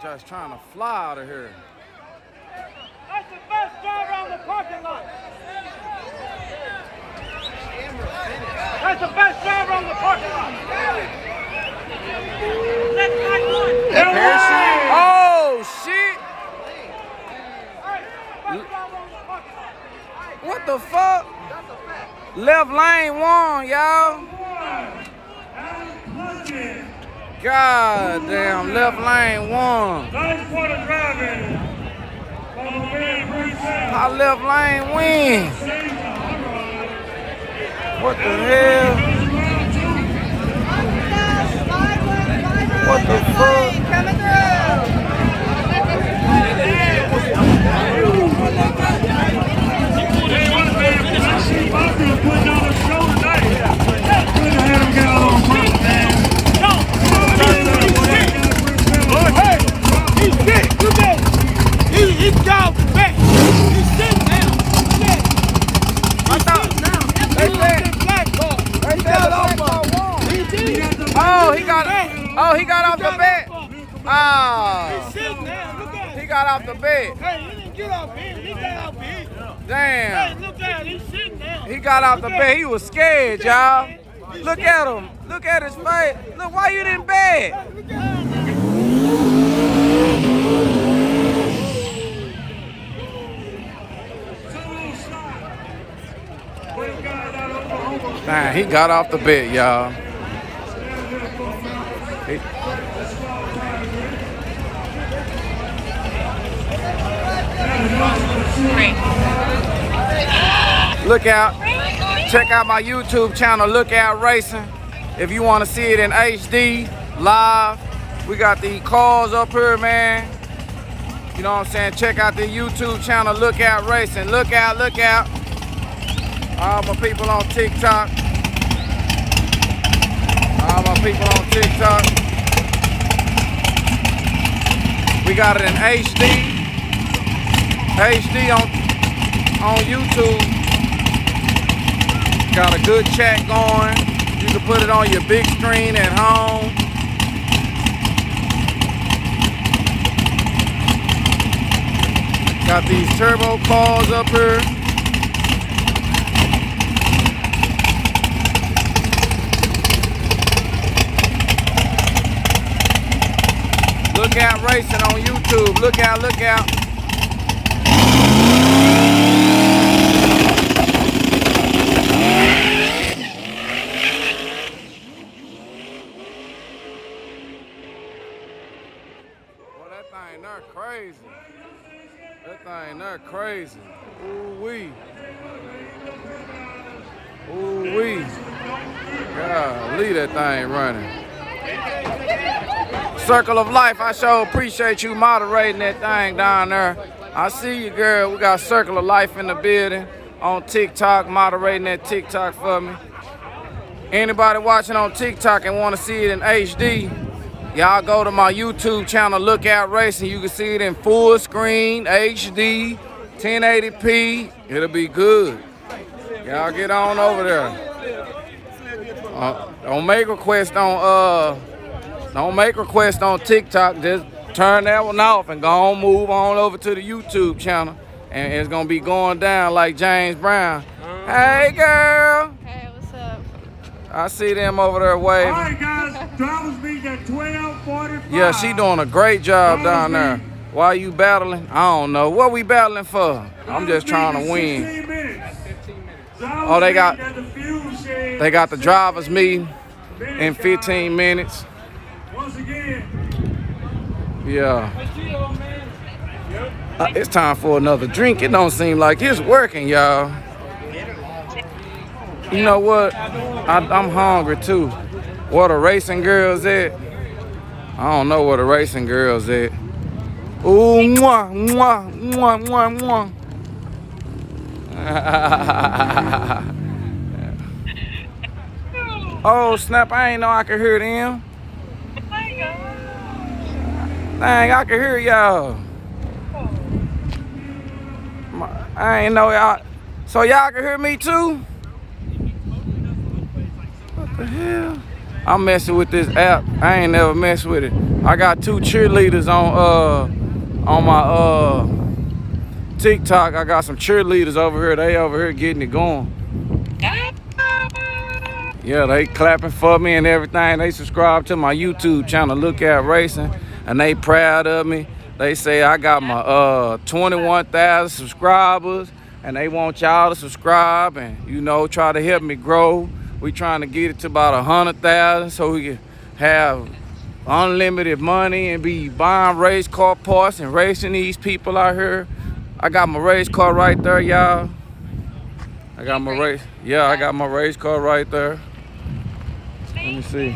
just trying to fly out of here. That's the best driver on the parking lot. That's the best driver on the parking lot. Oh, shit. What the fuck? Left lane won, y'all. God damn, left lane won. How left lane win? What the hell? What the fuck? Coming through. Putting on a show tonight. Couldn't have had him get all on front, man. Hey, he's sick. Look at him. He's down back. He's sitting now. Look at him. I thought they said the black ball won. Oh, he got off the bed. Oh, He's sitting now. Look at him. he got off the bed. Hey, he didn't get off here. He got off here. Damn. Hey, look at him. He's sitting now. He got off the bed. He was scared, y'all. Look at him. Look at his face. Look, why you didn't bed? Man, he got off the bed, y'all. Look out. Check out my YouTube channel, Look Out Racing. If you want to see it in HD, live. We got the cars up here, man. You know what I'm saying? Check out the YouTube channel, Look Out Racing. Look out, look out. All my people on TikTok. All my people on TikTok. We got it in HD. HD on YouTube. Got a good chat going. You can put it on your big screen at home. Got these turbo cars up here. Look Out Racing on YouTube. Look out, look out. Crazy. That thing there crazy. Ooh-wee. Ooh-wee. Golly, that thing running. Circle of Life, I sure appreciate you moderating that thing down there. I see you, girl. We got Circle of Life in the building on TikTok, moderating that TikTok for me. Anybody watching on TikTok and want to see it in HD, y'all go to my YouTube channel, Look Out Racing. You can see it in full screen, HD, 1080p. It'll be good. Y'all get on over there. Don't make requests on TikTok. Just turn that one off and go on, move on over to the YouTube channel, and it's gonna be going down like James Brown. Hey, girl. Hey, what's up? I see them over there waving. All right, guys. Drivers meet at 12:45. Yeah, she doing a great job down there. Why you battling? I don't know. What we battling for? I'm just trying to win. 15 minutes. Oh, they got the drivers meeting in 15 minutes. Once again. Yeah. It's time for another drink. It don't seem like it's working, y'all. You know what? I'm hungry too. Where the racing girls at? I don't know where the racing girls at. Ooh, mwah, mwah, mwah, mwah, mwah. Oh, snap, I ain't know I could hear them. Dang, I can hear y'all. I ain't know y'all. So y'all can hear me too? What the hell? I'm messing with this app. I ain't never messed with it. I got 2 cheerleaders on my TikTok. I got some cheerleaders over here. They over here getting it going. Yeah, they clapping for me and everything. They subscribe to my YouTube channel, Look At Racing, and they proud of me. They say I got my 21,000 subscribers, and they want y'all to subscribe and, you know, try to help me grow. We trying to get it to about 100,000 so we can have unlimited money and be buying race car parts and racing these people out here. I got my race car right there, y'all. I got my race. Yeah, I got my race car right there. Let me see.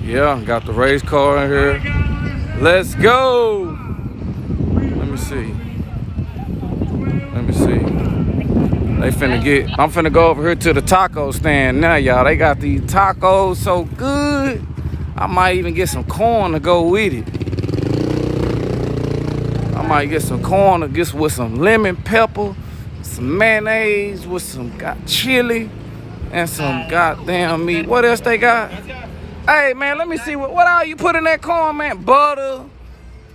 Yeah, got the race car in here. Let's go. Let me see. Let me see. They finna get, I'm finna go over here to the taco stand now, y'all. They got these tacos so good. I might even get some corn to go with it. I might get some corn to get with some lemon pepper, some mayonnaise with some chili, and some goddamn meat. What else they got? Hey, man, let me see. What all you put in that corn, man? Butter.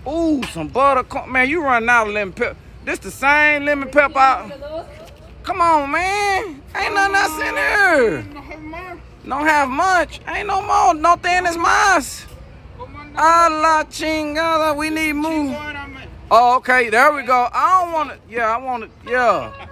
Ooh, some butter corn. Man, you running out of lemon pepper. This the same lemon pepper. Come on, man. Ain't nothing else in there. Don't have much. Ain't no more. No tienes más. A la chingada. We need move. Oh, okay. There we go. I don't want it. Yeah, I want it. Yeah.